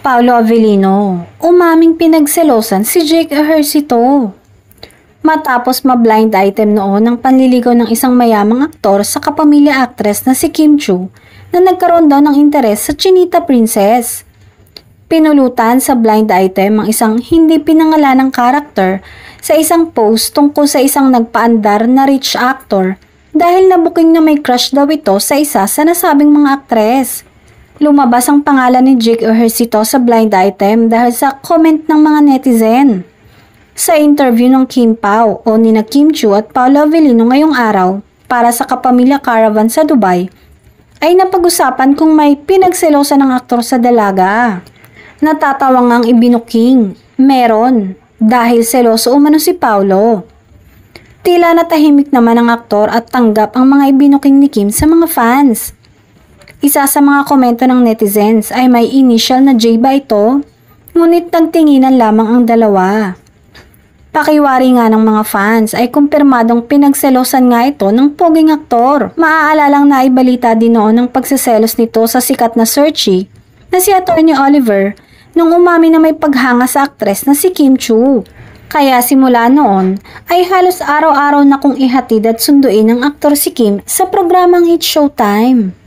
Paolo Avellino, umaming pinagselosan si Jake Ejercito. Matapos ma-blind item noon ng panliligaw ng isang mayamang aktor sa kapamilya actress na si Kim Chiu na nagkaroon daw ng interes sa Chinita Princess. Pinulutan sa blind item ang isang hindi pinangalanang karakter sa isang post tungkol sa isang nagpaandar na rich actor dahil nabuking na may crush daw ito sa isa sa nasabing mga aktres. Lumabas ang pangalan ni Jake Ejercito sa blind item dahil sa comment ng mga netizen. Sa interview ng Kim Pao o nina Kim Chiu at Paolo Avellino ngayong araw para sa Kapamilya Caravan sa Dubai, ay napag-usapan kung may pinagselosan ng aktor sa dalaga. Natatawang ang ibinuking, meron, dahil seloso umano si Paolo. Tila natahimik naman ang aktor at tanggap ang mga ibinuking ni Kim sa mga fans. Isa sa mga komento ng netizens ay may initial na J ba ito? Ngunit nagtinginan lamang ang dalawa. Pakiwari nga ng mga fans ay kumpirmadong pinagselosan nga ito ng poging aktor. Maaalalang naibalita din noon ng pagseselos nito sa sikat na searchy na si Attorney Oliver nung umami na may paghanga sa aktres na si Kim Chiu. Kaya simula noon ay halos araw-araw na kong ihatid at sunduin ng aktor si Kim sa programang It's Showtime.